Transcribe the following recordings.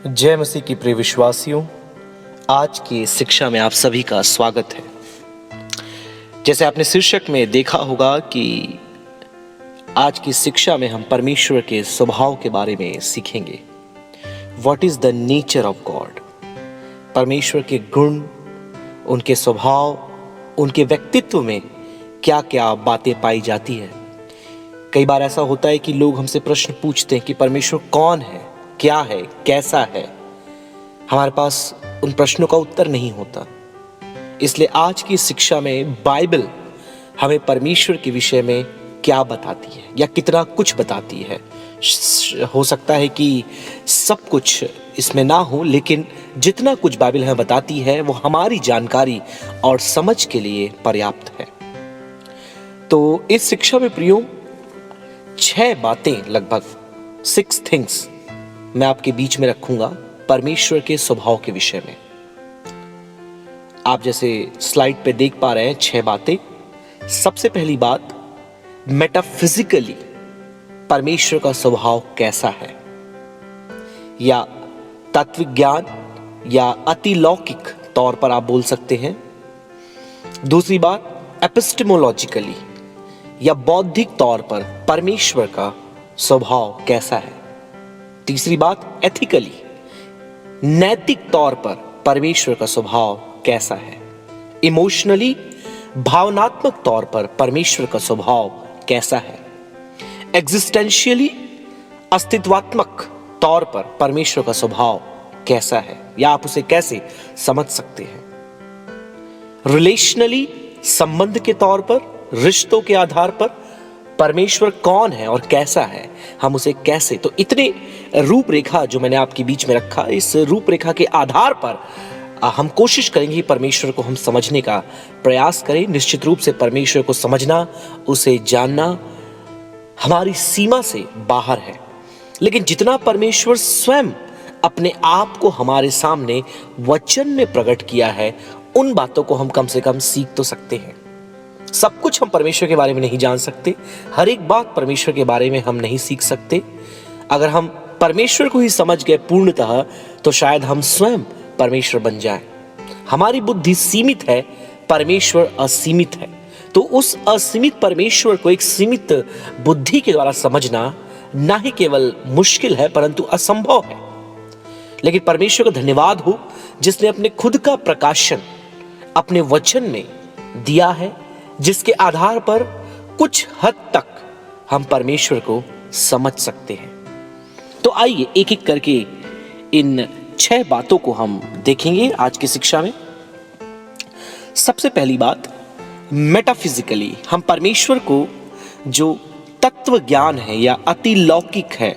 जय मसीह की प्रिय विश्वासियों, आज की शिक्षा में आप सभी का स्वागत है। जैसे आपने शीर्षक में देखा होगा कि आज की शिक्षा में हम परमेश्वर के स्वभाव के बारे में सीखेंगे। What is the nature of God. परमेश्वर के गुण, उनके स्वभाव, उनके व्यक्तित्व में क्या क्या बातें पाई जाती है। कई बार ऐसा होता है कि लोग हमसे प्रश्न पूछते हैं कि परमेश्वर कौन है, क्या है, कैसा है। हमारे पास उन प्रश्नों का उत्तर नहीं होता। इसलिए आज की शिक्षा में बाइबल हमें परमेश्वर के विषय में क्या बताती है या कितना कुछ बताती है। हो सकता है कि सब कुछ इसमें ना हो, लेकिन जितना कुछ बाइबल हमें बताती है वो हमारी जानकारी और समझ के लिए पर्याप्त है। तो इस शिक्षा में प्रियो 6 बातें, लगभग 6 थिंग्स मैं आपके बीच में रखूंगा परमेश्वर के स्वभाव के विषय में। आप जैसे स्लाइड पे देख पा रहे हैं 6 बातें। सबसे पहली बात, मेटाफिजिकली परमेश्वर का स्वभाव कैसा है, या तत्वज्ञान या अतिलौकिक तौर पर आप बोल सकते हैं। दूसरी बात, एपिस्टेमोलॉजिकली या बौद्धिक तौर पर परमेश्वर का स्वभाव कैसा है। तीसरी बात, एथिकली नैतिक तौर पर परमेश्वर का स्वभाव कैसा है। इमोशनली भावनात्मक तौर पर परमेश्वर का स्वभाव कैसा है। एग्जिस्टेंशियली अस्तित्वात्मक तौर पर परमेश्वर का स्वभाव कैसा है, या आप उसे कैसे समझ सकते हैं। रिलेशनली संबंध के तौर पर, रिश्तों के आधार पर परमेश्वर कौन है और कैसा है, हम उसे कैसे। तो इतने रूपरेखा जो मैंने आपके बीच में रखा, इस रूपरेखा के आधार पर हम कोशिश करेंगे कि परमेश्वर को हम समझने का प्रयास करें। निश्चित रूप से परमेश्वर को समझना, उसे जानना हमारी सीमा से बाहर है, लेकिन जितना परमेश्वर स्वयं अपने आप को हमारे सामने वचन में प्रकट किया है, उन बातों को हम कम से कम सीख तो सकते हैं। सब कुछ हम परमेश्वर के बारे में नहीं जान सकते, हर एक बात परमेश्वर के बारे में हम नहीं सीख सकते। अगर हम परमेश्वर को ही समझ गए पूर्णतः, तो शायद हम स्वयं परमेश्वर बन जाएं। हमारी बुद्धि सीमित है, परमेश्वर असीमित है। तो उस असीमित परमेश्वर को एक सीमित बुद्धि के द्वारा समझना ना ही केवल मुश्किल है, परंतु असंभव है। लेकिन परमेश्वर का धन्यवाद हो जिसने अपने खुद का प्रकाशन अपने वचन में दिया है, जिसके आधार पर कुछ हद तक हम परमेश्वर को समझ सकते हैं। तो आइए एक एक करके इन 6 बातों को हम देखेंगे आज की शिक्षा में। सबसे पहली बात, मेटाफिजिकली हम परमेश्वर को जो तत्व ज्ञान है या अतिलौकिक है,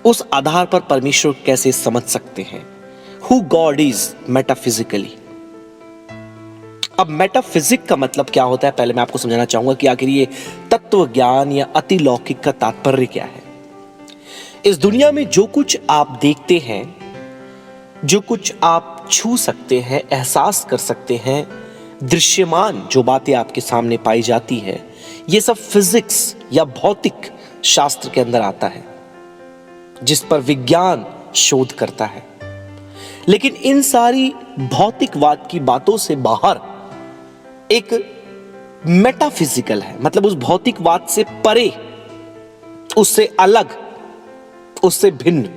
उस आधार पर परमेश्वर को कैसे समझ सकते हैं। Who God is metaphysically. अब मेटाफिजिक का मतलब क्या होता है, पहले मैं आपको समझाना चाहूंगा कि आखिर ये तत्व ज्ञान या अतिलौकिक का तात्पर्य क्या है। इस दुनिया में जो कुछ आप देखते हैं, जो कुछ आप छू सकते हैं, एहसास कर सकते हैं, दृश्यमान जो बातें आपके सामने पाई जाती है, ये सब फिजिक्स या भौतिक शास्त्र के अंदर आता है, जिस पर विज्ञान शोध करता है। लेकिन इन सारी भौतिकवाद की बातों से बाहर एक मेटाफिजिकल है, मतलब उस भौतिकवाद से परे, उससे अलग, उससे भिन्न,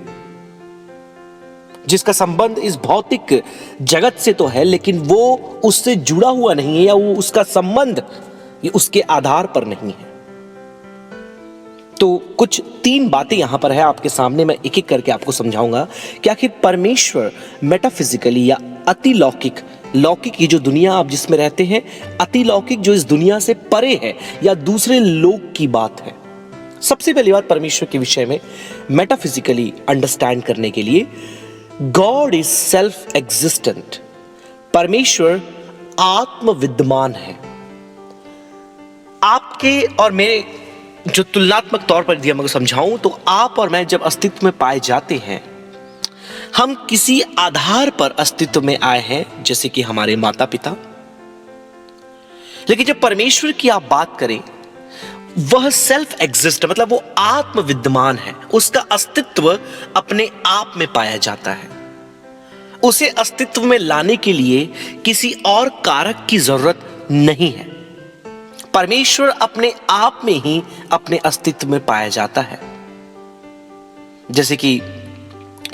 जिसका संबंध इस भौतिक जगत से तो है, लेकिन वो उससे जुड़ा हुआ नहीं है, या वो उसका संबंध ये उसके आधार पर नहीं है। तो कुछ 3 बातें यहां पर है आपके सामने, मैं एक एक करके आपको समझाऊंगा कि आखिर परमेश्वर मेटाफिजिकली या अतिलौकिक, लौकिक ये जो दुनिया आप जिसमें रहते हैं, अतिलौकिक जो इस दुनिया से परे है या दूसरे लोक की बात है। सबसे पहली बात परमेश्वर के विषय में मेटाफिजिकली अंडरस्टैंड करने के लिए, गॉड इज सेल्फ एग्जिस्टेंट। परमेश्वर आत्म विद्यमान है। आपके और मेरे जो तुलनात्मक तौर पर यदि मैं समझाऊं, तो आप और मैं जब अस्तित्व में पाए जाते हैं, हम किसी आधार पर अस्तित्व में आए हैं, जैसे कि हमारे माता पिता। लेकिन जब परमेश्वर की आप बात करें, वह सेल्फ एग्जिस्ट, मतलब वो आत्म विद्यमान है, उसका अस्तित्व अपने आप में पाया जाता है। उसे अस्तित्व में लाने के लिए किसी और कारक की जरूरत नहीं है। परमेश्वर अपने आप में ही अपने अस्तित्व में पाया जाता है। जैसे कि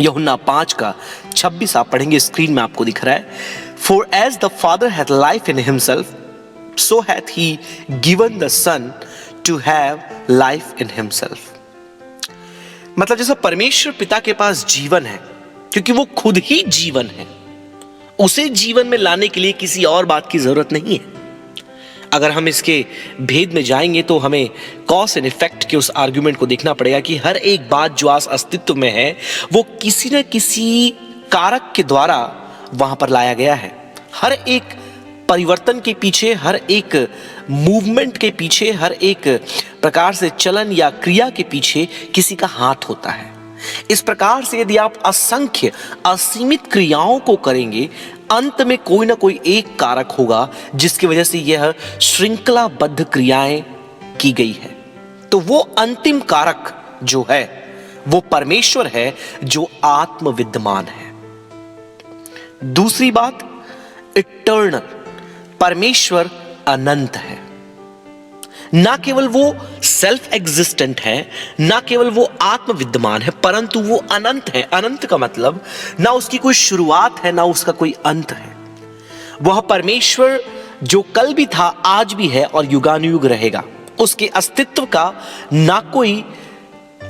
यूहन्ना 5:26 आप पढ़ेंगे, स्क्रीन में आपको दिख रहा है। For as the Father hath life in himself, so hath he given the Son to have life in himself. मतलब जैसा परमेश्वर पिता के पास जीवन है, क्योंकि वो खुद ही जीवन है, उसे जीवन में लाने के लिए किसी और बात की जरूरत नहीं है। अगर हम इसके भेद में जाएंगे तो हमें कॉज एंड इफेक्ट के उस आर्गुमेंट को देखना पड़ेगा कि हर एक बात जो आज अस्तित्व में है वो किसी न किसी कारक के द्वारा वहां पर लाया गया है। हर एक परिवर्तन के पीछे, हर एक मूवमेंट के पीछे, हर एक प्रकार से चलन या क्रिया के पीछे किसी का हाथ होता है। इस प्रकार से यदि आप असंख्य असीमित क्रियाओं को करेंगे, अंत में कोई ना कोई एक कारक होगा जिसकी वजह से यह श्रृंखलाबद्ध क्रियाएं की गई है। तो वो अंतिम कारक जो है वो परमेश्वर है, जो आत्म विद्यमान है। दूसरी बात, इटर्नल, परमेश्वर अनंत है। ना केवल वो सेल्फ एग्जिस्टेंट है, ना केवल वो आत्म विद्यमान है, परंतु वो अनंत है। अनंत का मतलब ना उसकी कोई शुरुआत है, ना उसका कोई अंत है। वह परमेश्वर जो कल भी था, आज भी है और युगानुयुग रहेगा। उसके अस्तित्व का ना कोई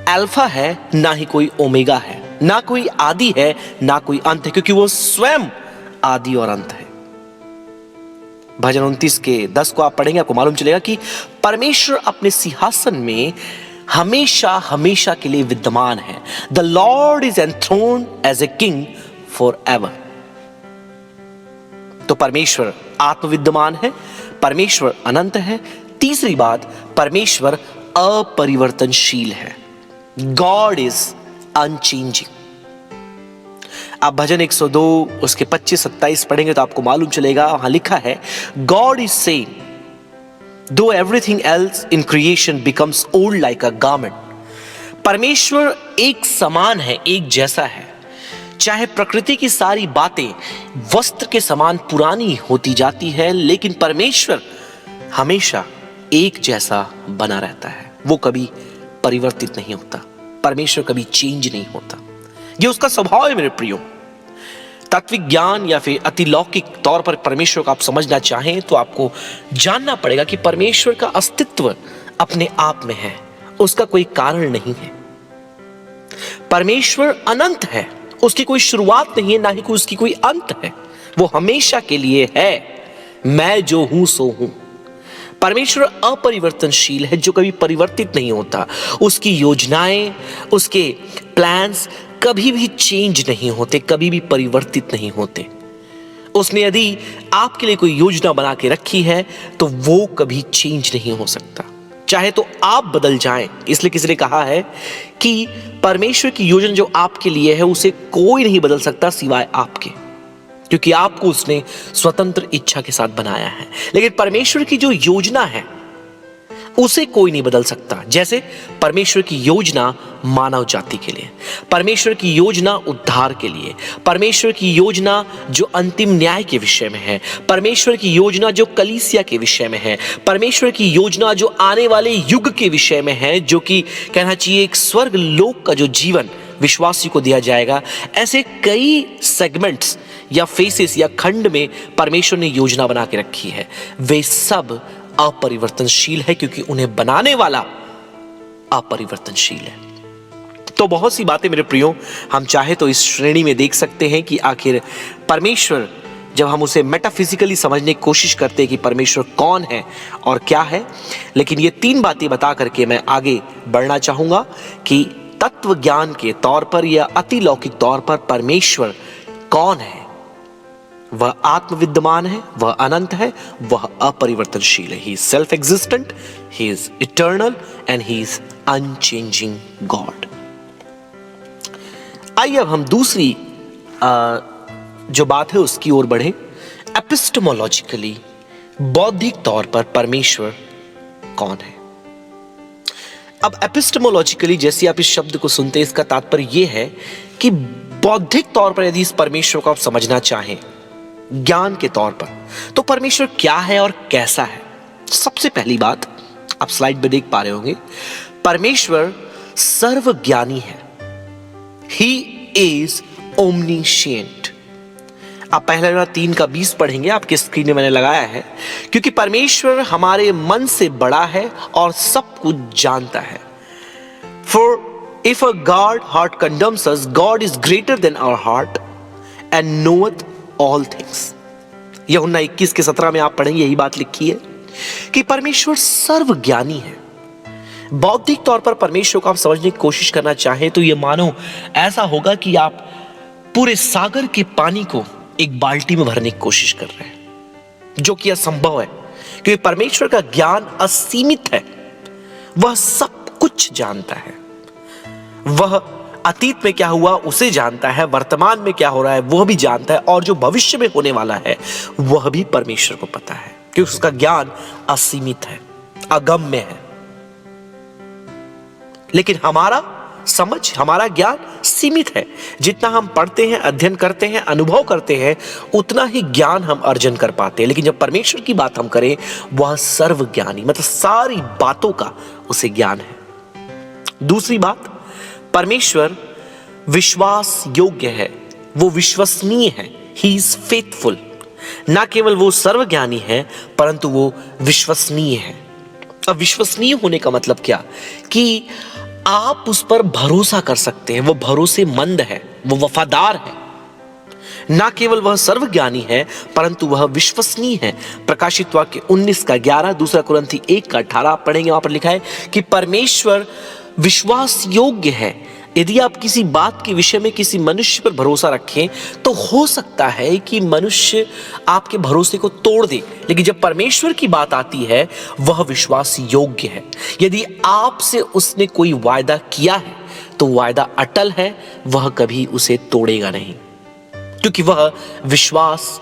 अल्फा है, ना ही कोई ओमेगा है, ना कोई आदि है, ना कोई अंत है, क्योंकि वो स्वयं आदि और अंत है। भजन 29:10 को आप पढ़ेंगे, आपको मालूम चलेगा कि परमेश्वर अपने सिंहासन में हमेशा हमेशा के लिए विद्यमान है। The Lord is enthroned as a king for ever. तो परमेश्वर आत्मविद्यमान है, परमेश्वर अनंत है। तीसरी बात, परमेश्वर अपरिवर्तनशील है। God is unchanging. आप भजन 102 उसके 25-27 पढ़ेंगे तो आपको मालूम चलेगा, वहां लिखा है, गॉड इज सेम दो everything else in creation becomes old like a garment. परमेश्वर एक समान है, एक जैसा है। चाहे प्रकृति की सारी बातें वस्त्र के समान पुरानी होती जाती है, लेकिन परमेश्वर हमेशा एक जैसा बना रहता है। वो कभी परिवर्तित नहीं होता। परमेश्वर कभी चेंज नहीं होता। ये उसका स्वभाव है मेरे प्रियो। तात्विक ज्ञान या फिर अतिलौकिक तौर पर परमेश्वर को आप समझना चाहें तो आपको जानना पड़ेगा कि परमेश्वर का अस्तित्व अपने आप में है, उसका कोई कारण नहीं है। परमेश्वर अनंत है, उसकी कोई शुरुआत नहीं है, ना ही उसकी कोई अंत है। वो हमेशा के लिए है। मैं जो हूं सो हूं। परमेश्वर अपरिवर्तनशील है, जो कभी परिवर्तित नहीं होता। उसकी योजनाएं, उसके प्लान्स कभी भी चेंज नहीं होते, कभी भी परिवर्तित नहीं होते। उसने यदि आपके लिए कोई योजना बना के रखी है तो वो कभी चेंज नहीं हो सकता। चाहे तो आप बदल जाएं। इसलिए किसी ने कहा है कि परमेश्वर की योजना जो आपके लिए है उसे कोई नहीं बदल सकता सिवाय आपके, क्योंकि आपको उसने स्वतंत्र इच्छा के साथ बनाया है। लेकिन परमेश्वर की जो योजना है उसे कोई नहीं बदल सकता। जैसे परमेश्वर की योजना मानव जाति के लिए, परमेश्वर की योजना उद्धार के लिए, परमेश्वर की योजना जो अंतिम न्याय के विषय में है, परमेश्वर की योजना जो कलीसिया के विषय में है, परमेश्वर की योजना जो आने वाले युग के विषय में है, जो कि कहना चाहिए एक स्वर्ग लोक का जो जीवन विश्वासी को दिया जाएगा। ऐसे कई सेगमेंट्स या फेसेस या खंड में परमेश्वर ने योजना बना के रखी है। वे सब अपरिवर्तनशील है, क्योंकि उन्हें बनाने वाला अपरिवर्तनशील है। तो बहुत सी बातें मेरे प्रियो हम चाहे तो इस श्रेणी में देख सकते हैं कि आखिर परमेश्वर, जब हम उसे मेटाफिजिकली समझने की कोशिश करते हैं कि परमेश्वर कौन है और क्या है। लेकिन ये तीन बातें बता करके मैं आगे बढ़ना चाहूंगा कि तत्व ज्ञान के तौर पर या अतिलौकिक तौर पर परमेश्वर कौन है। वह आत्म विद्यमान है, वह अनंत है, वह अपरिवर्तनशील है। He is self existent, he is eternal and he is unchanging God. आइए अब हम दूसरी जो बात है उसकी ओर बढ़े। एपिस्टेमोलॉजिकली, बौद्धिक तौर पर परमेश्वर कौन है। अब एपिस्टेमोलॉजिकली जैसे आप इस शब्द को सुनते हैं, इसका तात्पर्य यह है कि बौद्धिक तौर पर यदि इस परमेश्वर को आप समझना चाहें ज्ञान के तौर पर, तो परमेश्वर क्या है और कैसा है। सबसे पहली बात, आप स्लाइड में देख पा रहे होंगे, परमेश्वर सर्वज्ञानी है। He is omniscient. आप पहला योना 3:20 पढ़ेंगे, आपकी स्क्रीन में मैंने लगाया है, क्योंकि परमेश्वर हमारे मन से बड़ा है और सब कुछ जानता है। For if a God heart condemns us, God is greater than our heart and knoweth all things। यूहन्ना 21:17 में आप पढ़ेंगे, यही बात लिखी है कि परमेश्वर सर्वज्ञानी है। बौद्धिक तौर पर परमेश्वर को आप समझने की कोशिश करना चाहें तो यह मानो ऐसा होगा कि आप पूरे सागर के पानी को एक बाल्टी में भरने की कोशिश कर रहे हैं, जो कि असंभव है, क्योंकि परमेश्वर का ज्ञान असीमित है। वह सब कुछ जानता है। वह अतीत में क्या हुआ उसे जानता है, वर्तमान में क्या हो रहा है वह भी जानता है, और जो भविष्य में होने वाला है वह भी परमेश्वर को पता है, क्योंकि उसका ज्ञान असीमित है, अगम्य है। लेकिन हमारा समझ, हमारा ज्ञान सीमित है। जितना हम पढ़ते हैं, अध्ययन करते हैं, अनुभव करते हैं, उतना ही ज्ञान हम अर्जन कर पाते हैं। लेकिन जब परमेश्वर की बात हम करें, वह सर्वज्ञानी, मतलब सारी बातों का उसे ज्ञान है। दूसरी बात, परमेश्वर विश्वास योग्य है, वो विश्वसनीय है। He is faithful. ना केवल वो सर्वज्ञानी है, परंतु वो विश्वसनीय है। अब विश्वसनीय होने का मतलब क्या, कि आप उस पर भरोसा कर सकते हैं। वो भरोसेमंद है, वो वफादार है। ना केवल वह सर्वज्ञानी है, परंतु वह विश्वसनीय है। प्रकाशित वाक्य 19:11, दूसरा कुरिन्थी 1:18 पढ़ेंगे, वहां पर लिखा है कि परमेश्वर विश्वास योग्य है। यदि आप किसी बात के विषय में किसी मनुष्य पर भरोसा रखें, तो हो सकता है कि मनुष्य आपके भरोसे को तोड़ दे, लेकिन जब परमेश्वर की बात आती है, वह विश्वास योग्य है। यदि आपसे उसने कोई वायदा किया है, तो वायदा अटल है, वह कभी उसे तोड़ेगा नहीं, क्योंकि वह विश्वास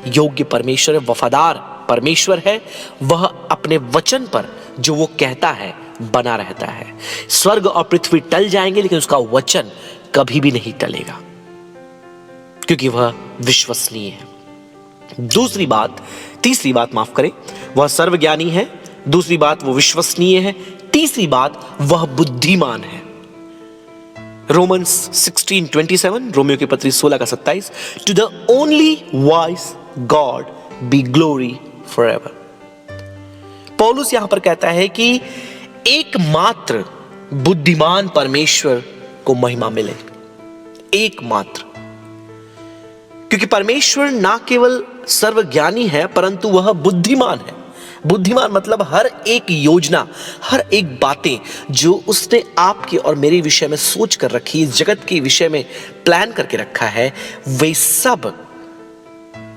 योग्य परमेश्वर है, वफादार परमेश्वर है। वह अपने वचन पर जो वो कहता है बना रहता है। स्वर्ग और पृथ्वी टल जाएंगे, लेकिन उसका वचन कभी भी नहीं टलेगा, क्योंकि वह विश्वसनीय है। तीसरी बात माफ करें, वह सर्वज्ञानी है। दूसरी बात, वो विश्वसनीय है। तीसरी बात, वह बुद्धिमान है। रोमन्स 16:27, रोमियो की पत्री 16:27, to the only wise God be glory forever. पौलुस यहां पर कहता है कि एकमात्र बुद्धिमान परमेश्वर को महिमा मिले, एकमात्र। क्योंकि परमेश्वर ना केवल सर्वज्ञानी है, परंतु वह बुद्धिमान है। बुद्धिमान मतलब हर एक योजना, हर एक बातें जो उसने आपके और मेरे विषय में सोच कर रखी, इस जगत के विषय में प्लान करके रखा है, वे सब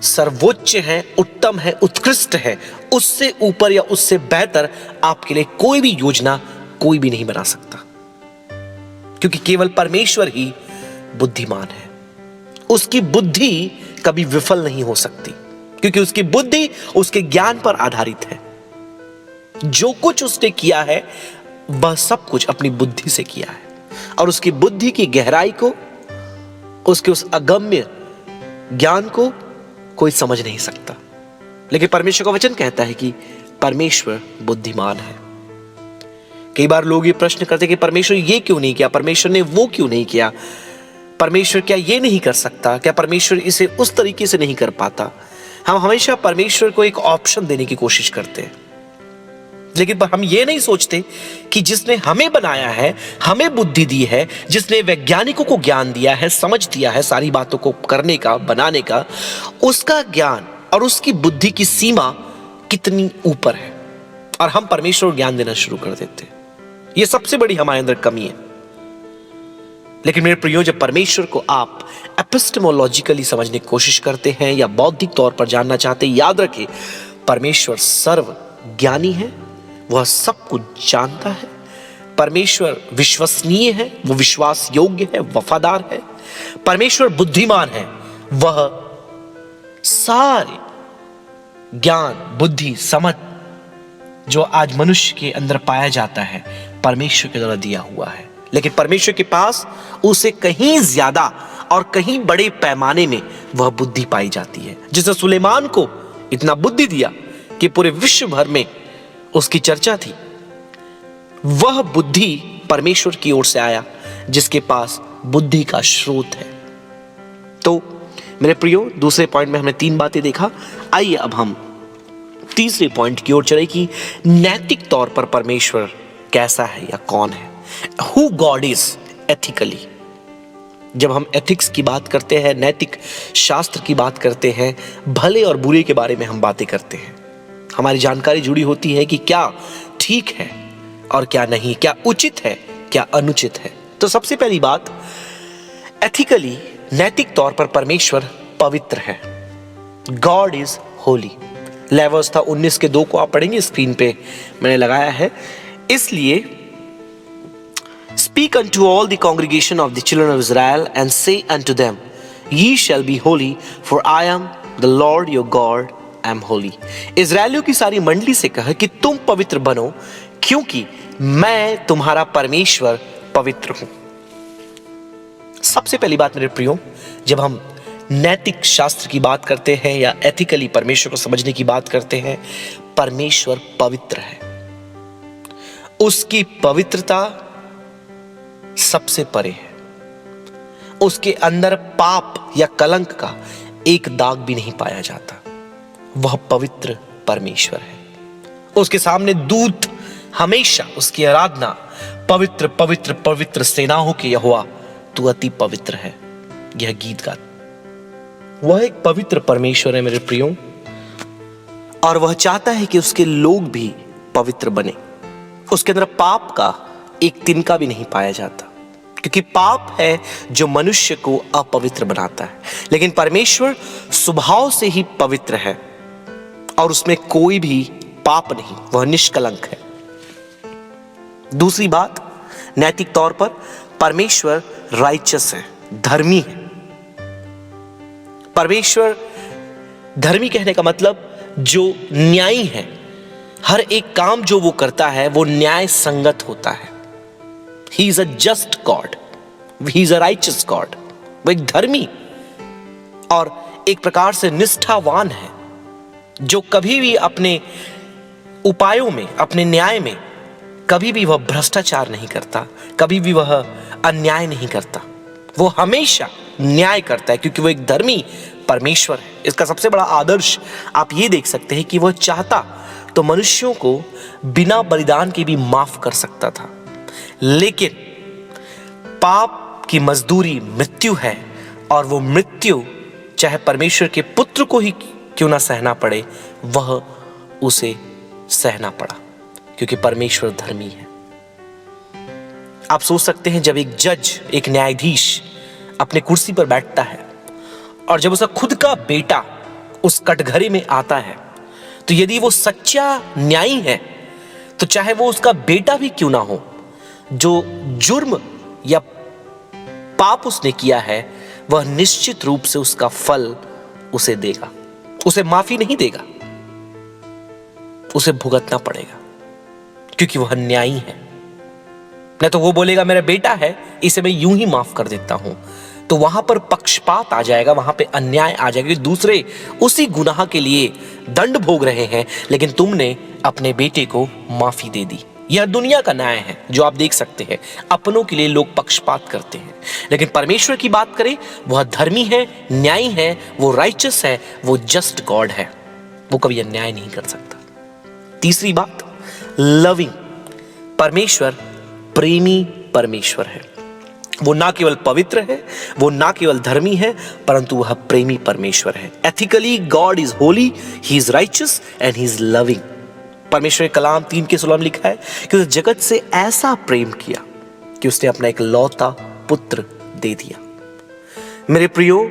सर्वोच्च है, उत्तम है, उत्कृष्ट है। उससे ऊपर या उससे बेहतर आपके लिए कोई भी योजना कोई भी नहीं बना सकता, क्योंकि केवल परमेश्वर ही बुद्धिमान है। उसकी बुद्धि कभी विफल नहीं हो सकती, क्योंकि उसकी बुद्धि उसके ज्ञान पर आधारित है। जो कुछ उसने किया है, वह सब कुछ अपनी बुद्धि से किया है, और उसकी बुद्धि की गहराई को, उसके उस अगम्य ज्ञान को कोई समझ नहीं सकता। लेकिन परमेश्वर का वचन कहता है कि परमेश्वर बुद्धिमान है। कई बार लोग ये प्रश्न करते हैं कि परमेश्वर ये क्यों नहीं किया, परमेश्वर ने वो क्यों नहीं किया, परमेश्वर क्या ये नहीं कर सकता, क्या परमेश्वर इसे उस तरीके से नहीं कर पाता। हम हमेशा परमेश्वर को एक ऑप्शन देने की कोशिश करते हैं, लेकिन हम ये नहीं सोचते कि जिसने हमें बनाया है, हमें बुद्धि दी है, जिसने वैज्ञानिकों को ज्ञान दिया है, समझ दिया है सारी बातों को करने का, बनाने का, उसका ज्ञान और उसकी बुद्धि की सीमा कितनी ऊपर है, और हम परमेश्वर को ज्ञान देना शुरू कर देते हैं। यह सबसे बड़ी हमारे अंदर कमी है। लेकिन मेरे प्रियो, जब परमेश्वर को आप एपिस्टेमोलॉजिकली समझने की कोशिश करते हैं या बौद्धिक तौर पर जानना चाहते हैं, याद रखें परमेश्वर सर्व ज्ञानी है, वह सब कुछ जानता है। परमेश्वर विश्वसनीय है, वो विश्वास योग्य है, वफादार है। परमेश्वर बुद्धिमान है, वह सारे ज्ञान, बुद्धि, समझ जो आज मनुष्य के अंदर पाया जाता है परमेश्वर के द्वारा दिया हुआ है, लेकिन परमेश्वर के पास उससे कहीं ज्यादा और कहीं बड़े पैमाने में वह बुद्धि पाई जाती है। जिसने सुलेमान को इतना बुद्धि दिया कि पूरे विश्व भर में उसकी चर्चा थी, वह बुद्धि परमेश्वर की ओर से आया जिसके पास बुद्धि का स्रोत है। तो मेरे प्रियो, दूसरे पॉइंट में हमने 3 बातें देखा। आइए अब हम तीसरे पॉइंट की ओर चले कि नैतिक तौर पर परमेश्वर कैसा है या कौन है। Who God is ethically. जब हम एथिक्स की बात करते हैं, नैतिक शास्त्र की बात करते हैं, भले और बुरे के बारे में हम बातें करते हैं, हमारी जानकारी जुड़ी होती है कि क्या ठीक है और क्या नहीं, क्या उचित है क्या अनुचित है। तो सबसे पहली बात, एथिकली नैतिक तौर पर परमेश्वर पवित्र है। God is Holi. लेविटिकस 19:2 को आप पढ़ेंगे, स्क्रीन पे मैंने लगाया है। इसलिए Speak unto all the congregation of the children of Israel and say unto them, Ye shall be holy, for I am the Lord your God, am holy. इज़राइलियों की सारी मंडली से कहा कि तुम पवित्र बनो, क्योंकि मैं तुम्हारा परमेश्वर पवित्र हूं। सबसे पहली बात मेरे प्रियो, जब हम नैतिक शास्त्र की बात करते हैं या एथिकली परमेश्वर को समझने की बात करते हैं, परमेश्वर पवित्र है। उसकी पवित्रता सबसे परे है। उसके अंदर पाप या कलंक का एक दाग भी नहीं पाया जाता। वह पवित्र परमेश्वर है। उसके सामने दूत हमेशा उसकी आराधना पवित्र पवित्र पवित्र सेनाओं के यहोवा तू अति पवित्र है, यह गीत गाता। वह एक पवित्र परमेश्वर है मेरे प्रियो, और वह चाहता है कि उसके लोग भी पवित्र बने। उसके अंदर पाप का एक तिनका भी नहीं पाया जाता, क्योंकि पाप है जो मनुष्य को अपवित्र बनाता है, लेकिन परमेश्वर स्वभाव से ही पवित्र है और उसमें कोई भी पाप नहीं, वह निष्कलंक है। दूसरी बात, नैतिक तौर पर परमेश्वर राइचस है, धर्मी है। परमेश्वर धर्मी कहने का मतलब जो न्यायी है। हर एक काम जो वो करता है वो न्याय संगत होता है। He is a just God. He is a righteous God. वो एक धर्मी और एक प्रकार से निष्ठावान है, जो कभी भी अपने उपायों में, अपने न्याय में कभी भी वह भ्रष्टाचार नहीं करता, कभी भी वह अन्याय नहीं करता। वो हमेशा न्याय करता है, क्योंकि वो एक धर्मी परमेश्वर है। इसका सबसे बड़ा आदर्श आप ये देख सकते हैं कि वह चाहता तो मनुष्यों को बिना बलिदान के भी माफ कर सकता था, लेकिन पाप की मजदूरी मृत्यु है, और वो मृत्यु चाहे परमेश्वर के पुत्र को ही क्यों ना सहना पड़े, वह उसे सहना पड़ा, क्योंकि परमेश्वर धर्मी है। आप सोच सकते हैं, जब एक जज, एक न्यायाधीश अपने कुर्सी पर बैठता है और जब उसका खुद का बेटा उस कटघरे में आता है, तो यदि वो सच्चा न्यायी है तो चाहे वो उसका बेटा भी क्यों ना हो, जो जुर्म या पाप उसने किया है, वह निश्चित रूप से उसका फल उसे देगा। उसे माफी नहीं देगा, उसे भुगतना पड़ेगा, क्योंकि वह न्यायी है। नहीं तो वो बोलेगा मेरा बेटा है, इसे मैं यूं ही माफ कर देता हूं, तो वहां पर पक्षपात आ जाएगा, वहां पे अन्याय आ जाएगा कि दूसरे उसी गुनाह के लिए दंड भोग रहे हैं, लेकिन तुमने अपने बेटे को माफी दे दी। यह दुनिया का न्याय है जो आप देख सकते हैं। अपनों के लिए लोग पक्षपात करते हैं, लेकिन परमेश्वर की बात करें, वह धर्मी है, न्यायी है, वो राइचस है, वो जस्ट गॉड है, वो कभी अन्याय नहीं कर सकता। तीसरी बात, लविंग। परमेश्वर प्रेमी परमेश्वर है। वो ना केवल पवित्र है, वो ना केवल धर्मी है, परंतु वह प्रेमी परमेश्वर है। Ethically God is Holi, he is righteous and he is loving. परमेश्वर के कलाम 3:16 में लिखा है कि उसने जगत से ऐसा प्रेम किया कि उसने अपना एक लौता पुत्र दे दिया। मेरे प्रियो,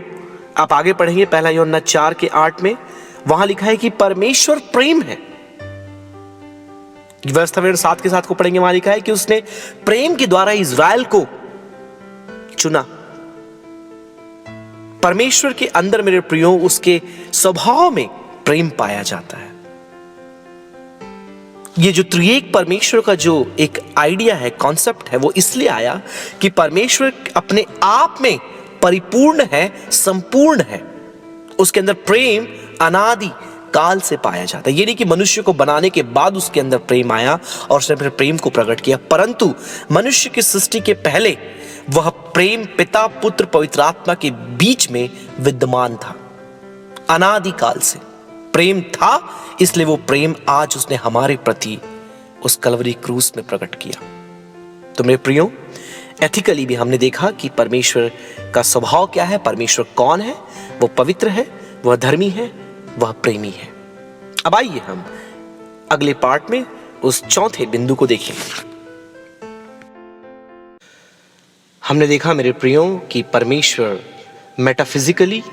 आप आगे पढ़ेंगे 1 यूहन्ना 4:8 में, वहां लिखा है कि परमेश्वर प्रेम है। व्यवस्था में 7 के 7 को पढ़ेंगे, वहां लिखा है कि उसने प्रेम के द्वारा इज़राइल को चुना। परमेश्वर के अंदर मेरे प्रियो, उसके स्वभाव में प्रेम पाया जाता है। ये जो त्रिएक परमेश्वर का जो एक आइडिया है, कॉन्सेप्ट है, वो इसलिए आया कि परमेश्वर अपने आप में परिपूर्ण है, संपूर्ण है। उसके अंदर प्रेम अनादि काल से पाया जाता है। ये नहीं कि मनुष्य को बनाने के बाद उसके अंदर प्रेम आया और उसने फिर प्रेम को प्रकट किया, परंतु मनुष्य की सृष्टि के पहले वह प्रेम पिता पुत्र पवित्र आत्मा के बीच में विद्यमान था। अनादि काल से प्रेम था, इसलिए वो प्रेम आज उसने हमारे प्रति उस कलवरी क्रूस में प्रकट किया। तो मेरे प्रियो, एथिकली भी हमने देखा कि परमेश्वर का स्वभाव क्या है, परमेश्वर कौन है। वो पवित्र है, वह धर्मी है, वह प्रेमी है। अब आइए हम अगले पार्ट में उस चौथे बिंदु को देखें। हमने देखा मेरे प्रियो कि परमेश्वर मेटाफिजिकली,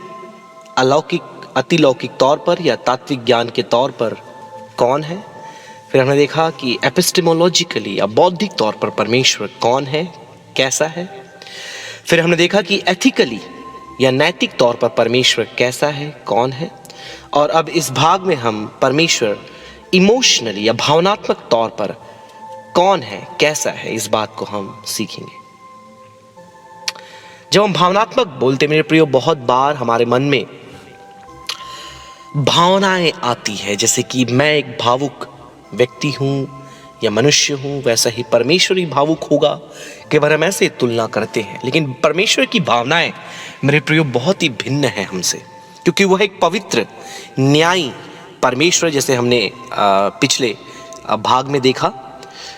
अलौकिक, अतिलौकिक तौर पर या तात्विक ज्ञान के तौर पर कौन है। फिर हमने देखा कि एपिस्टेमोलॉजिकली या बौद्धिक तौर पर परमेश्वर कौन है, कैसा है। फिर हमने देखा कि एथिकली या नैतिक तौर पर परमेश्वर कैसा है, कौन है। और अब इस भाग में हम परमेश्वर इमोशनली या भावनात्मक तौर पर कौन है, कैसा है, इस बात को हम सीखेंगे। जब हम भावनात्मक बोलते मेरे प्रियो, बहुत बार हमारे मन में भावनाएं आती है, जैसे कि मैं एक भावुक व्यक्ति हूं या मनुष्य हूं, वैसा ही परमेश्वर ही भावुक होगा। कई बार हम ऐसे तुलना करते हैं, लेकिन परमेश्वर की भावनाएं मेरे प्रियो बहुत ही भिन्न है हमसे, क्योंकि वह एक पवित्र न्यायी परमेश्वर, जैसे हमने पिछले भाग में देखा।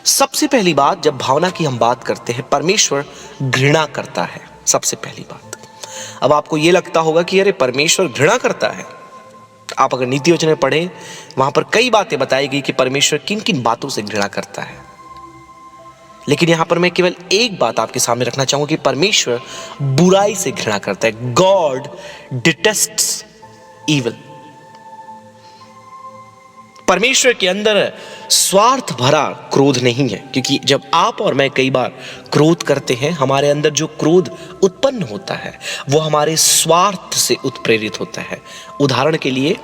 सबसे पहली बात, जब भावना की हम बात करते हैं, परमेश्वर घृणा करता है, सबसे पहली बात। अब आपको यह लगता होगा कि अरे परमेश्वर घृणा करता है। आप अगर नीति वचन में पढ़ें, वहां पर कई बातें बताई गई कि परमेश्वर किन किन बातों से घृणा करता है, लेकिन यहां पर मैं केवल एक बात आपके सामने रखना चाहूंगा कि परमेश्वर बुराई से घृणा करता है। God detests evil. परमेश्वर के अंदर स्वार्थ भरा क्रोध नहीं है, क्योंकि जब आप और मैं कई बार क्रोध करते हैं, हमारे अंदर जो क्रोध उत्पन्न होता है वो हमारे स्वार्थ से उत्प्रेरित होता है। उदाहरण के लिए,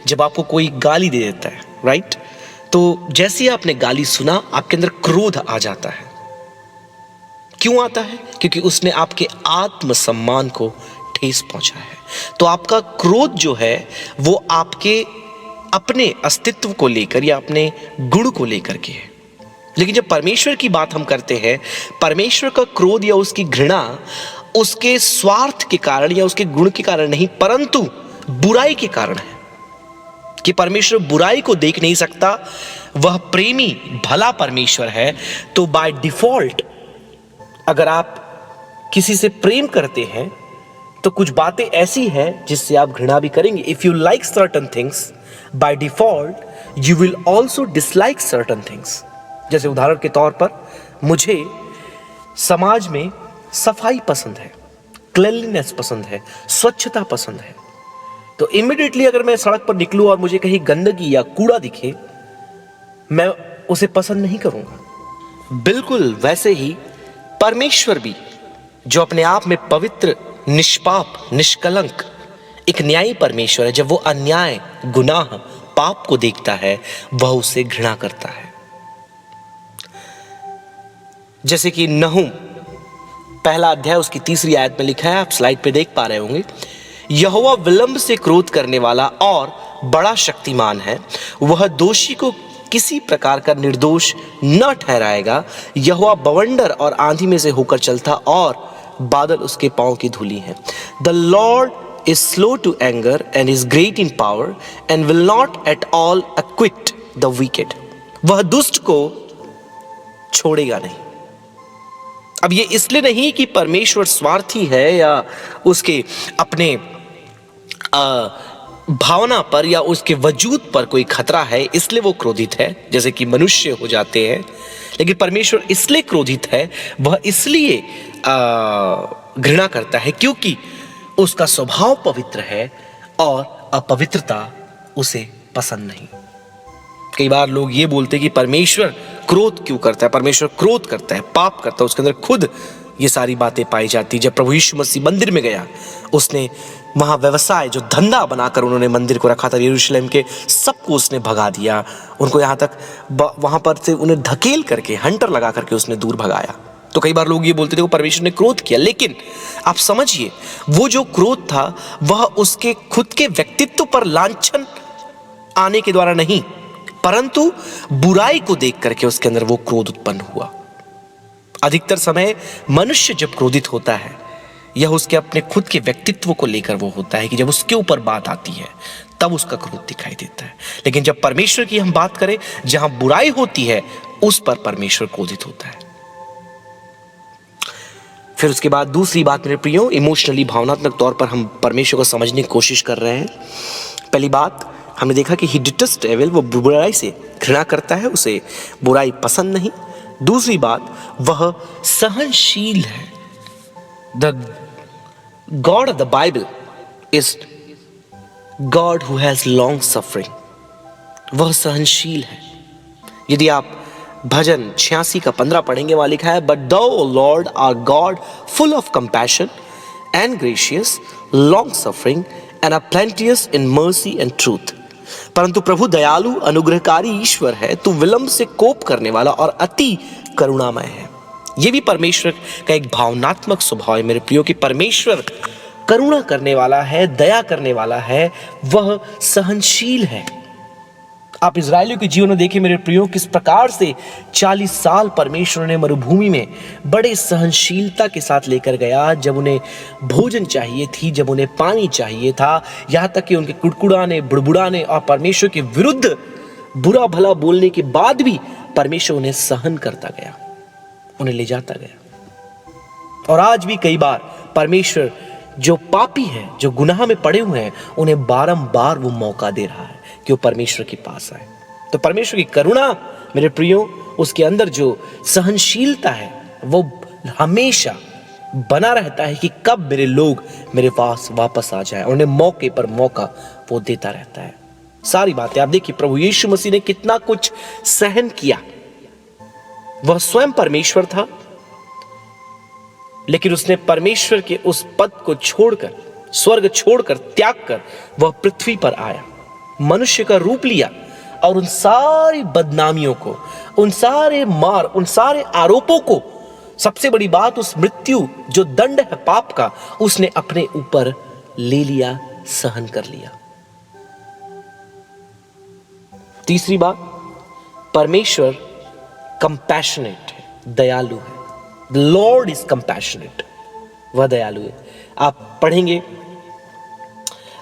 जब आपको कोई गाली दे देता है, राइट, तो जैसे ही आपने गाली सुना, आपके अंदर क्रोध आ जाता है। क्यों आता है? क्योंकि उसने आपके आत्मसम्मान को ठेस पहुंचा है। तो आपका क्रोध जो है वो आपके अपने अस्तित्व को लेकर या अपने गुण को लेकर के है। लेकिन जब परमेश्वर की बात हम करते हैं, परमेश्वर का क्रोध या उसकी घृणा उसके स्वार्थ के कारण या उसके गुण के कारण नहीं, परंतु बुराई के कारण है। कि परमेश्वर बुराई को देख नहीं सकता, वह प्रेमी भला परमेश्वर है। तो बाय डिफॉल्ट अगर आप किसी से प्रेम करते हैं तो कुछ बातें ऐसी हैं जिससे आप घृणा भी करेंगे। If you like certain things, by default you will also dislike certain things. जैसे उदाहरण के तौर पर, मुझे समाज में सफाई पसंद है, क्लीनलीनेस पसंद है, स्वच्छता पसंद है। तो इमीडिएटली अगर मैं सड़क पर निकलूं और मुझे कहीं गंदगी या कूड़ा दिखे, मैं उसे पसंद नहीं करूंगा। बिल्कुल वैसे ही परमेश्वर भी, जो अपने आप में पवित्र, निष्पाप, निष्कलंक, एक न्यायी परमेश्वर है, जब वो अन्याय, गुनाह, पाप को देखता है, वह उसे घृणा करता है। जैसे कि नहूम पहला अध्याय उसकी 3री आयत में लिखा है, आप स्लाइड पे देख पा रहे होंगे, यहोवा विलंब से क्रोध करने वाला और बड़ा शक्तिमान है, वह दोषी को किसी प्रकार का निर्दोष न ठहराएगा। यहोवा बवंडर और आंधी में से होकर चलता और बादल उसके पांव की धूली है। The Lord is slow to anger and is great in power and will not at all acquit the wicked. वह दुष्ट को छोड़ेगा नहीं। अब ये इसलिए नहीं कि परमेश्वर स्वार्थी है या उसके अपने भावना पर या उसके वजूद पर कोई खतरा है इसलिए वो क्रोधित है, जैसे कि मनुष्य हो जाते हैं। लेकिन परमेश्वर इसलिए क्रोधित है, वह इसलिए घृणा करता है क्योंकि उसका स्वभाव पवित्र है और अपवित्रता उसे पसंद नहीं। कई बार लोग ये बोलते हैं कि परमेश्वर क्रोध क्यों करता है। परमेश्वर क्रोध करता है, पाप करता है, उसके अंदर खुद ये सारी बातें पाई जाती। जब प्रभु यीशु मसीह मंदिर में गया, उसने वहाँ व्यवसाय जो धंधा बनाकर उन्होंने मंदिर को रखा था यरूशलेम के, सबको उसने भगा दिया। उनको यहाँ तक वहाँ पर से उन्हें धकेल करके, हंटर लगा करके उसने दूर भगाया। तो कई बार लोग ये बोलते थे वो परमेश्वर ने क्रोध किया, लेकिन आप समझिए वो जो क्रोध था वह उसके खुद के व्यक्तित्व पर लांछन आने के द्वारा नहीं, परंतु बुराई को देख करके उसके अंदर वो क्रोध उत्पन्न हुआ। अधिकतर समय मनुष्य जब क्रोधित होता है, यह उसके अपने खुद के व्यक्तित्व को लेकर वो होता है कि जब उसके ऊपर बात आती है तब उसका क्रोध दिखाई देता है। लेकिन जब परमेश्वर की हम बात करें, जहां बुराई होती है उस पर परमेश्वर क्रोधित होता है। फिर उसके बाद दूसरी बात मेरे प्रियो, इमोशनली, भावनात्मक तौर पर हम परमेश्वर को समझने की कोशिश कर रहे हैं। पहली बात हमने देखा कि ही डिटेस्ट एविल, वो बुराई से घृणा करता है, उसे बुराई पसंद नहीं। दूसरी बात, वह सहनशील है। The God of the Bible is God who has long suffering. वह सहनशील है। यदि आप भजन 86 का 15 पढ़ेंगे, वहां लिखा है, but thou Lord art God full of compassion and gracious, long suffering and are plenteous in mercy and truth. परंतु प्रभु दयालु अनुग्रहकारी ईश्वर है, तू विलंब से कोप करने वाला और अति करुणामय है। यह भी परमेश्वर का एक भावनात्मक स्वभाव है मेरे प्रियो, कि परमेश्वर करुणा करने वाला है, दया करने वाला है, वह सहनशील है। आप इजरायलियों के जीवन में देखिए मेरे प्रियो, किस प्रकार से 40 साल परमेश्वर ने मरुभूमि में बड़े सहनशीलता के साथ लेकर गया। जब उन्हें भोजन चाहिए थी, जब उन्हें पानी चाहिए था, यहाँ तक कि उनके कुड़कुड़ाने, बुड़बुड़ाने और परमेश्वर के विरुद्ध बुरा भला बोलने के बाद भी परमेश्वर उन्हें सहन करता गया, उन्हें ले जाता गया। और आज भी कई बार परमेश्वर जो पापी हैं, जो गुनाह में पड़े हुए हैं, उन्हें बारंबार वो मौका दे रहा है कि वो परमेश्वर के पास आए। तो परमेश्वर की करुणा मेरे प्रियो, उसके अंदर जो सहनशीलता है वो हमेशा बना रहता है कि कब मेरे लोग मेरे पास वापस आ जाए, और उन्हें मौके पर मौका वो देता रहता है। सारी बातें आप देखिए, प्रभु यीशु मसीह ने कितना कुछ सहन किया। वह स्वयं परमेश्वर था, लेकिन उसने परमेश्वर के उस पद को छोड़कर, स्वर्ग छोड़कर, त्याग कर वह पृथ्वी पर आया, मनुष्य का रूप लिया, और उन सारी बदनामियों को, उन सारे मार, उन सारे आरोपों को, सबसे बड़ी बात उस मृत्यु जो दंड है पाप का, उसने अपने ऊपर ले लिया, सहन कर लिया। तीसरी बात, परमेश्वर कंपैशनेट है, दयालु है। द लॉर्ड इज कंपैशनेट, वह दयालु है। आप पढ़ेंगे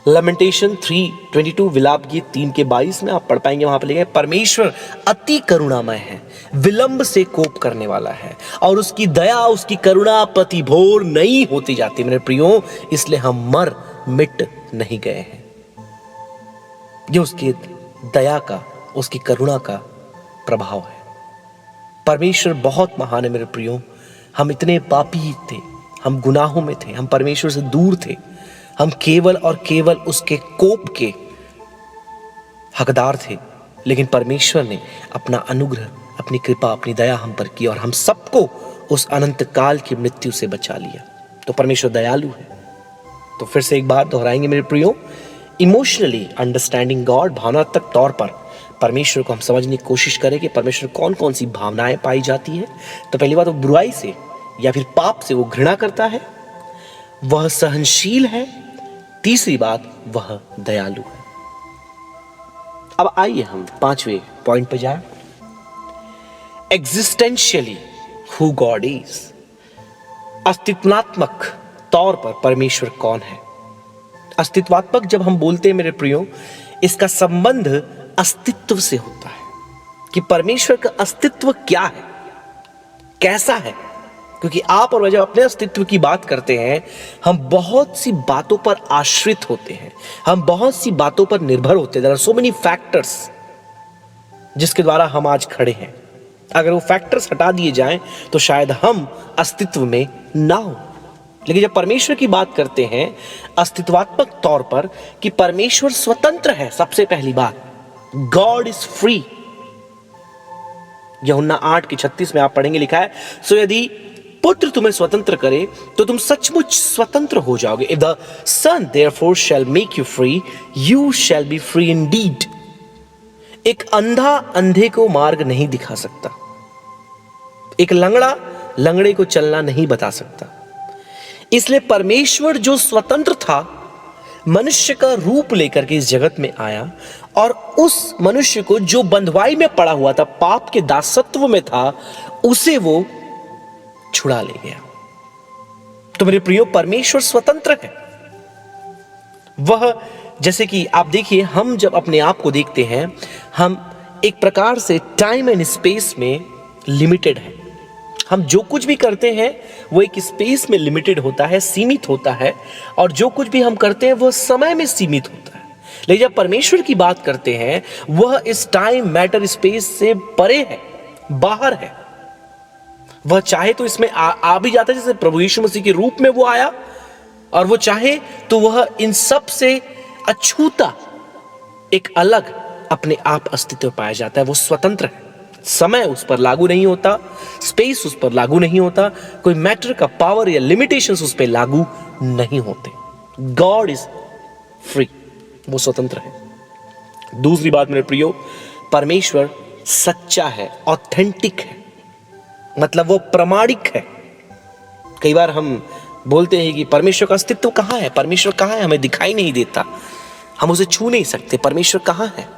लमेंटेशन 3:22, विलाप गीत 3:22 में आप पढ़ पाएंगे, वहां पर लिखा है, परमेश्वर अति करुणामय है, विलंब से कोप करने वाला है, और उसकी दया, उसकी करुणा प्रतिभोर नहीं होती जाती मेरे प्रियो, इसलिए हम मर मिट नहीं गए हैं। ये उसकी दया का, उसकी करुणा का प्रभाव है। परमेश्वर बहुत महान है मेरे प्रियो। हम इतने पापी थे, हम गुनाहों में थे, हम परमेश्वर से दूर थे, हम केवल और केवल उसके कोप के हकदार थे, लेकिन परमेश्वर ने अपना अनुग्रह, अपनी कृपा, अपनी दया हम पर की, और हम सबको उस अनंत काल की मृत्यु से बचा लिया। तो परमेश्वर दयालु है। तो फिर से एक बात दोहराएंगे मेरे प्रियो, इमोशनली अंडरस्टैंडिंग गॉड, भावनात्मक तौर पर परमेश्वर को हम समझने की कोशिश करें कि परमेश्वर कौन कौन सी भावनाएं पाई जाती है। तो पहली बात, वो बुराई से या फिर पाप से वो घृणा करता है, वह सहनशील है। तीसरी बात, वह दयालु है। अब आइए हम 5वें पॉइंट पर जाएं, एग्जिस्टेंशियली हु गॉड इज। अस्तित्वात्मक तौर पर परमेश्वर कौन है। अस्तित्वात्मक जब हम बोलते हैं मेरे प्रियो, इसका संबंध अस्तित्व से होता है कि परमेश्वर का अस्तित्व क्या है, कैसा है। क्योंकि आप और मैं जब अपने अस्तित्व की बात करते हैं, हम बहुत सी बातों पर आश्रित होते हैं, हम बहुत सी बातों पर निर्भर होते हैं। There are so many factors जिसके द्वारा हम आज खड़े हैं। अगर वो फैक्टर्स हटा दिए जाएं तो शायद हम अस्तित्व में ना हो। लेकिन जब परमेश्वर की बात करते हैं अस्तित्वात्मक तौर पर, कि परमेश्वर स्वतंत्र है, सबसे पहली बात, गॉड इज फ्री। यूहन्ना 8:36 में आप पढ़ेंगे, लिखा है, सो यदि पुत्र तुम्हें स्वतंत्र करे तो तुम सचमुच स्वतंत्र हो जाओगे। If the Son therefore shall make you free, you shall be free indeed. एक अंधा अंधे को मार्ग नहीं दिखा सकता, एक लंगड़ा लंगड़े को चलना नहीं बता सकता। इसलिए परमेश्वर जो स्वतंत्र था, मनुष्य का रूप लेकर के इस जगत में आया और उस मनुष्य को जो बंधुआई में पड़ा हुआ था, पाप के दासत्व में था, उसे वो छुड़ा ले गया। तो मेरे प्रियो, परमेश्वर स्वतंत्र है। वह, जैसे कि आप देखिए, हम जब अपने आप को देखते हैं, हम एक प्रकार से टाइम एंड स्पेस में लिमिटेड है। हम जो कुछ भी करते हैं वो एक स्पेस में लिमिटेड होता है, सीमित होता है, और जो कुछ भी हम करते हैं वह समय में सीमित होता है। लेकिन जब परमेश्वर की बात करते हैं, वह इस टाइम मैटर स्पेस से परे है, बाहर है। वह चाहे तो इसमें आ भी जाता है, जैसे प्रभु यीशु मसीह के रूप में वो आया, और वो चाहे तो वह इन सब से अछूता एक अलग अपने आप अस्तित्व पाया जाता है। वो स्वतंत्र है, समय उस पर लागू नहीं होता, स्पेस उस पर लागू नहीं होता, कोई मैटर का पावर या लिमिटेशंस उस पर लागू नहीं होते। गॉड इज फ्री, वो स्वतंत्र है। दूसरी बात मेरे प्रियो, परमेश्वर सच्चा है, ऑथेंटिक है, मतलब वो प्रामाणिक है। कई बार हम बोलते हैं कि परमेश्वर का अस्तित्व कहाँ है, परमेश्वर कहाँ है, हमें दिखाई नहीं देता, हम उसे छू नहीं सकते, परमेश्वर कहाँ है।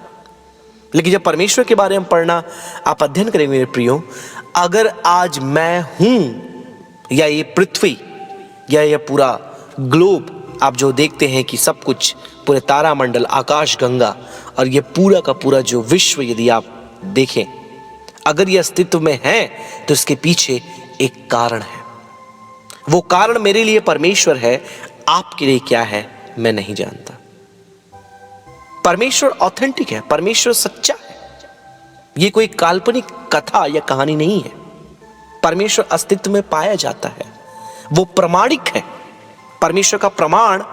लेकिन जब परमेश्वर के बारे में पढ़ना आप अध्ययन करेंगे मेरे प्रियो, अगर आज मैं हूं, या ये पृथ्वी या ये पूरा ग्लोब आप जो देखते हैं कि सब कुछ, पूरे तारामंडल, आकाश गंगा और ये पूरा का पूरा जो विश्व यदि आप देखें, अगर ये अस्तित्व में है तो इसके पीछे एक कारण है। वो कारण मेरे लिए परमेश्वर है, आपके लिए क्या है मैं नहीं जानता। परमेश्वर ऑथेंटिक है, परमेश्वर सच्चा है। ये कोई काल्पनिक कथा या कहानी नहीं है। परमेश्वर अस्तित्व में पाया जाता है, वो प्रामाणिक है। परमेश्वर का प्रमाण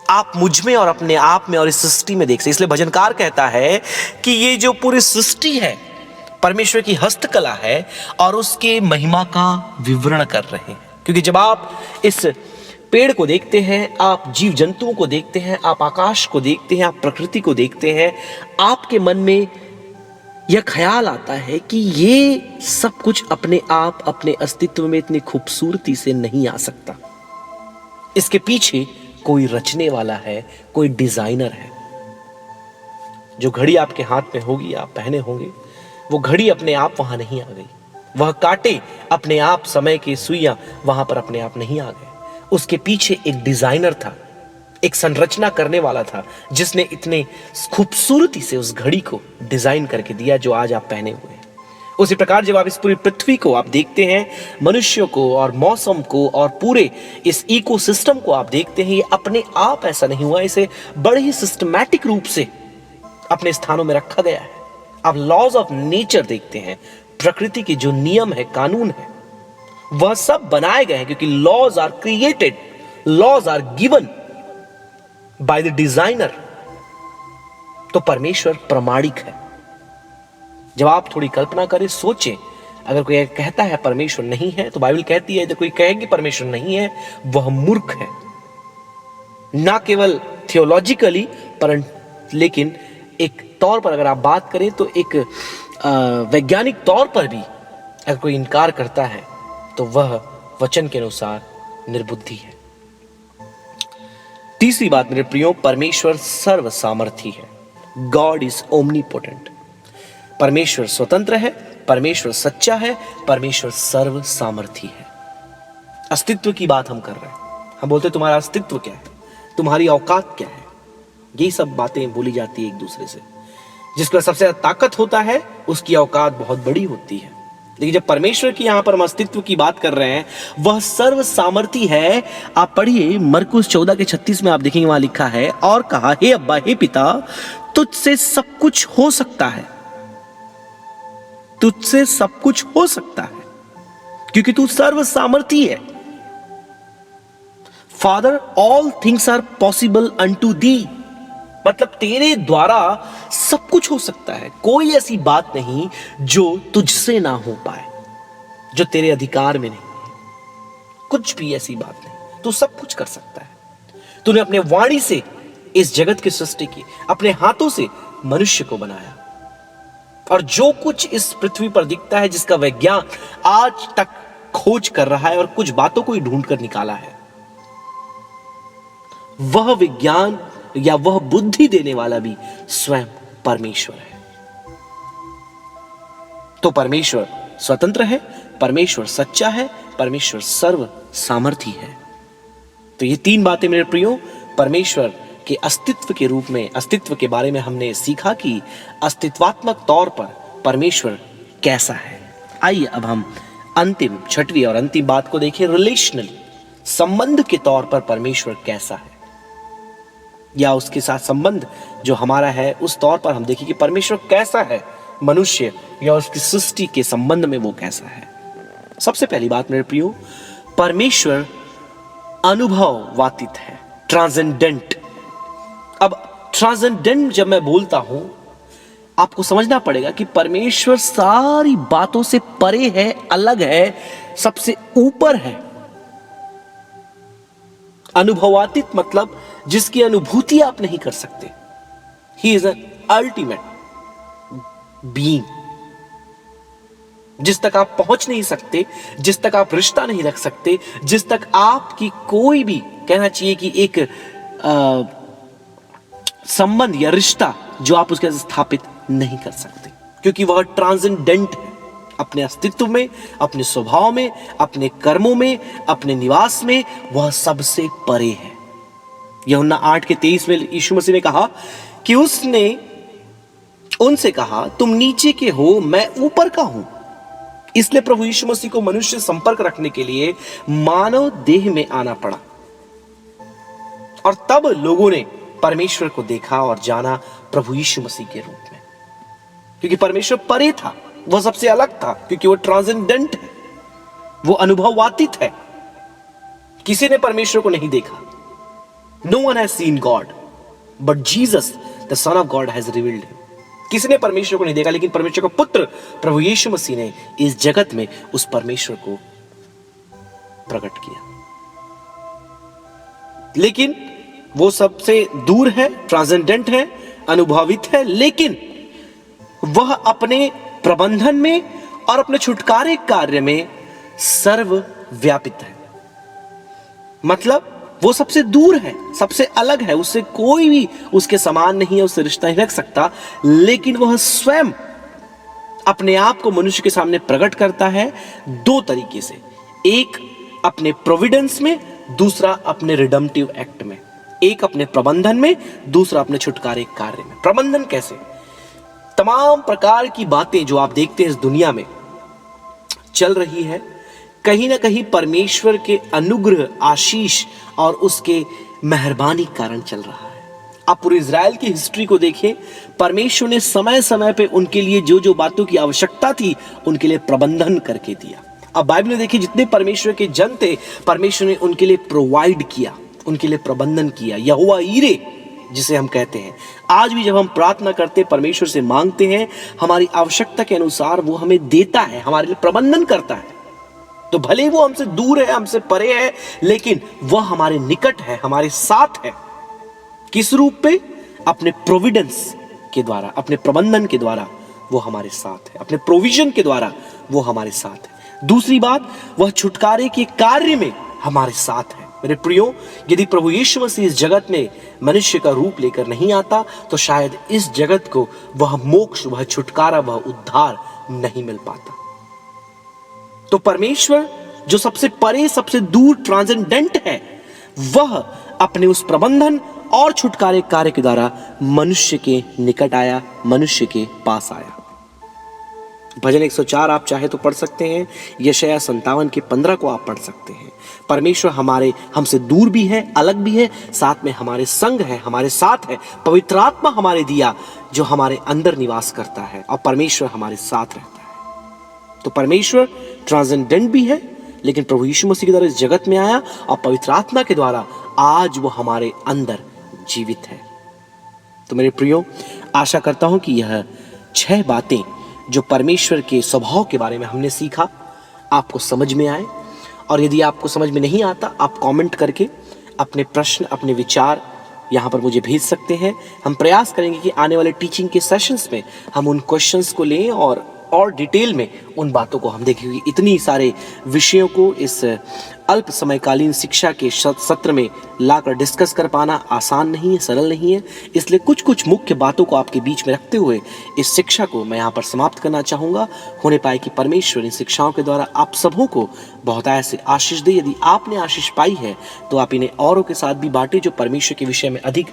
आप मुझ में और अपने आप में और इस सृष्टि में देख सकते। इसलिए भजनकार कहता है कि ये जो पूरी सृष्टि है परमेश्वर की हस्तकला है और उसके महिमा का विवरण कर रहे हैं। क्योंकि जब आप इस पेड़ को देखते हैं, आप जीव जंतुओं को देखते हैं, आप आकाश को देखते हैं, आप प्रकृति को देखते हैं, आपके मन में यह ख्याल आता है कि ये सब कुछ अपने आप अपने अस्तित्व में इतनी खूबसूरती से नहीं आ सकता। इसके पीछे कोई रचने वाला है, कोई डिजाइनर है। जो घड़ी आपके हाथ में होगी, आप पहने होंगे, वो घड़ी अपने आप वहां नहीं आ गई। वह कांटे अपने आप, समय की सुइयां वहां पर अपने आप नहीं आ गए। उसके पीछे एक डिजाइनर था, एक संरचना करने वाला था, जिसने इतने खूबसूरती से उस घड़ी को डिजाइन करके दिया जो आज आप पहने हुए हैं। उसी प्रकार जब आप इस पूरी पृथ्वी को आप देखते हैं, मनुष्यों को और मौसम को और पूरे इस इकोसिस्टम को आप देखते हैं, ये अपने आप ऐसा नहीं हुआ, इसे बड़े ही सिस्टमैटिक रूप से अपने स्थानों में रखा गया है। आप लॉज ऑफ नेचर देखते हैं, प्रकृति के जो नियम है, कानून है, वह सब बनाए गए हैं क्योंकि laws are created, laws are given by the designer. तो परमेश्वर प्रामाणिक है। जब आप थोड़ी कल्पना करें, सोचें, अगर कोई कहता है परमेश्वर नहीं है, तो बाइबल कहती है, यदि कोई कहेगी परमेश्वर नहीं है, वह मूर्ख है। ना केवल थियोलॉजिकली परंतु लेकिन एक तौर पर अगर आप बात करें तो एक वैज्ञानिक तौर पर भी अगर कोई इनकार करता है तो वह वचन के अनुसार निर्बुद्धि है। तीसरी बात मेरे प्रियो, परमेश्वर सर्व सामर्थी है। God is omnipotent. परमेश्वर स्वतंत्र है, परमेश्वर सच्चा है, परमेश्वर सर्व सामर्थी है। अस्तित्व की बात हम कर रहे हैं। हम बोलते हैं तुम्हारा अस्तित्व क्या है, तुम्हारी औकात क्या है, ये सब बातें बोली जाती है एक दूसरे से। जिसका सबसे ज्यादा ताकत होता है उसकी औकात बहुत बड़ी होती है। लेकिन जब परमेश्वर की यहां पर हम अस्तित्व की बात कर रहे हैं, वह सर्व सामर्थी है। आप पढ़िए मरकुस 14:36 में आप देखेंगे, वहां लिखा है, और कहा, हे अब्बा, हे पिता, तुझसे सब कुछ हो सकता है, तुझसे सब कुछ हो सकता है क्योंकि तू सर्व सामर्थी है। Father, all things are possible unto thee, मतलब तेरे द्वारा सब कुछ हो सकता है। कोई ऐसी बात नहीं जो तुझसे ना हो पाए, जो तेरे अधिकार में नहीं। कुछ भी ऐसी बात नहीं, तू सब कुछ कर सकता है। तूने अपने वाणी से इस जगत की सृष्टि की, अपने हाथों से मनुष्य को बनाया, और जो कुछ इस पृथ्वी पर दिखता है, जिसका विज्ञान आज तक खोज कर रहा है और कुछ बातों को ही ढूंढ कर निकाला है, वह विज्ञान या वह बुद्धि देने वाला भी स्वयं परमेश्वर है। तो परमेश्वर स्वतंत्र है, परमेश्वर सच्चा है, परमेश्वर सर्व सामर्थी है। तो ये तीन बातें मेरे प्रियो परमेश्वर के अस्तित्व के रूप में, अस्तित्व के बारे में हमने सीखा कि अस्तित्वात्मक तौर पर परमेश्वर कैसा है। आइए अब हम अंतिम, छठवीं और अंतिम बात को देखें, रिलेशनली, संबंध के तौर पर परमेश्वर कैसा है, या उसके साथ संबंध जो हमारा है उस तौर पर हम देखें कि परमेश्वर कैसा है, मनुष्य या उसकी सृष्टि के संबंध में वो कैसा है। सबसे पहली बात मेरे प्रियो, परमेश्वर अनुभववातीत है, ट्रांसेंडेंट। अब ट्रांसेंडेंट जब मैं बोलता हूं, आपको समझना पड़ेगा कि परमेश्वर सारी बातों से परे है, अलग है, सबसे ऊपर है। अनुभवातीत मतलब जिसकी अनुभूति आप नहीं कर सकते। He is an ultimate being, जिस तक आप पहुंच नहीं सकते, जिस तक आप रिश्ता नहीं रख सकते, जिस तक आपकी कोई भी, कहना चाहिए कि एक संबंध या रिश्ता जो आप उसके साथ स्थापित नहीं कर सकते, क्योंकि वह ट्रांसेंडेंट है। अपने अस्तित्व में, अपने स्वभाव में, अपने कर्मों में, अपने निवास में वह सबसे परे है। यूहन्ना 8:23 में यीशु मसीह ने कहा कि उसने उनसे कहा, तुम नीचे के हो, मैं ऊपर का हूं। इसलिए प्रभु यीशु मसीह को मनुष्य संपर्क रखने के लिए मानव देह में आना पड़ा, और तब लोगों ने परमेश्वर को देखा और जाना प्रभु यीशु मसीह के रूप में, क्योंकि परमेश्वर परे था, वह सबसे अलग था, क्योंकि वह ट्रांसेंडेंट है, वो अनुभववातीत है। किसी ने परमेश्वर को नहीं देखा। No one has seen God but Jesus the Son of God has revealed him. किसी ने परमेश्वर को नहीं देखा, लेकिन परमेश्वर का पुत्र प्रभु यीशु मसीह ने इस जगत में उस परमेश्वर को प्रकट किया। लेकिन वो सबसे दूर है, ट्रांसेंडेंट है, अनुभवित है, लेकिन वह अपने प्रबंधन में और अपने छुटकारे कार्य में सर्वव्यापित है। मतलब वो सबसे दूर है, सबसे अलग है, उससे कोई भी उसके समान नहीं है, उससे रिश्ता नहीं रख सकता, लेकिन वह स्वयं अपने आप को मनुष्य के सामने प्रकट करता है दो तरीके से, एक अपने प्रोविडेंस में, दूसरा अपने रिडम्पटिव एक्ट में। एक अपने प्रबंधन में, दूसरा अपने छुटकारे कार्य में। प्रबंधन कैसे? तमाम प्रकार की बातें जो आप देखते हैं इस दुनिया में चल रही है, कहीं ना कहीं परमेश्वर के अनुग्रह, आशीष और उसके मेहरबानी कारण चल रहा है। आप पूरे इजराइल की हिस्ट्री को देखें, परमेश्वर ने समय समय पे उनके लिए जो जो बातों की आवश्यकता थी उनके लिए प्रबंधन करके दिया। अब बाइबल में देखिए, जितने परमेश्वर के जन थे, परमेश्वर ने उनके लिए प्रोवाइड किया, उनके लिए प्रबंधन किया। यहोवा ईरे जिसे हम कहते हैं, आज भी जब हम प्रार्थना करते हैं, परमेश्वर से मांगते हैं, हमारी आवश्यकता के अनुसार वो हमें देता है, हमारे लिए प्रबंधन करता है। तो भले वो हमसे दूर है, हमसे परे है, लेकिन वह हमारे निकट है, हमारे साथ है। किस रूप में? अपने प्रोविडेंस के द्वारा, अपने प्रबंधन के द्वारा वो हमारे साथ है, अपने प्रोविजन के द्वारा वो हमारे साथ है। दूसरी बात, वह छुटकारे के कार्य में हमारे साथ है। मेरे प्रियो, यदि प्रभु यीशु मसीह इस जगत में मनुष्य का रूप लेकर नहीं आता, तो शायद इस जगत को वह मोक्ष, वह छुटकारा, वह उद्धार नहीं मिल पाता। तो परमेश्वर जो सबसे परे, सबसे दूर, ट्रांसेंडेंट है, वह अपने उस प्रबंधन और छुटकारे कार्य के द्वारा मनुष्य के निकट आया, मनुष्य के पास आया। भजन 104 आप चाहे तो पढ़ सकते हैं, यशायाह 57 के 15 को आप पढ़ सकते हैं। परमेश्वर हमसे दूर भी है, अलग भी है, साथ में हमारे संग है, हमारे साथ है। पवित्र आत्मा हमारे दिया जो हमारे अंदर निवास करता है, और परमेश्वर हमारे साथ रहता है। तो परमेश्वर ट्रांसेंडेंट भी है, लेकिन प्रभु यीशु मसीह के द्वारा इस जगत में आया, और पवित्र आत्मा के द्वारा आज वो हमारे अंदर जीवित है। तो मेरे प्रियो, आशा करता हूं कि यह 6 बातें जो परमेश्वर के स्वभाव के बारे में हमने सीखा, आपको समझ में आए, और यदि आपको समझ में नहीं आता, आप कमेंट करके अपने प्रश्न, अपने विचार यहाँ पर मुझे भेज सकते हैं। हम प्रयास करेंगे कि आने वाले टीचिंग के सेशंस में हम उन क्वेश्चंस को लें और डिटेल में उन बातों को हम देखें, क्योंकि इतनी सारे विषयों को इस अल्प समयकालीन शिक्षा के सत्र में लाकर डिस्कस कर पाना आसान नहीं है, सरल नहीं है। इसलिए कुछ कुछ मुख्य बातों को आपके बीच में रखते हुए इस शिक्षा को मैं यहाँ पर समाप्त करना चाहूँगा। होने पाए कि परमेश्वर इन शिक्षाओं के द्वारा आप सबों को बहुत ऐसे आशीष दे। यदि आपने आशीष पाई है तो आप इन्हें औरों के साथ भी बांटें जो परमेश्वर के विषय में अधिक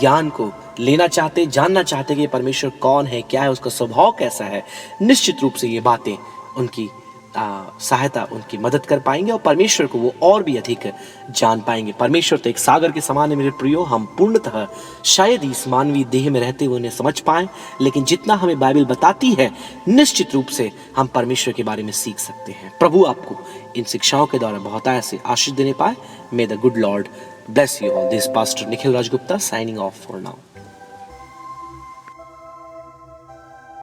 ज्ञान को लेना चाहते, जानना चाहते कि परमेश्वर कौन है, क्या है, उसका स्वभाव कैसा है। निश्चित रूप से ये बातें उनकी सहायता, उनकी मदद कर पाएंगे और परमेश्वर को वो और भी अधिक जान पाएंगे। परमेश्वर तो एक सागर के समान है मेरे प्रियो। हम पूर्णतः शायद इस मानवीय देह में रहते हुए उन्हें समझ पाएं, लेकिन जितना हमें बाइबल बताती है निश्चित रूप से हम परमेश्वर के बारे में सीख सकते हैं। प्रभु आपको इन शिक्षाओं के द्वारा बहुत ऐसे आशीष देने पाए। मे the good Lord bless you all. This is Pastor Nikhil Rajgupta signing off for now.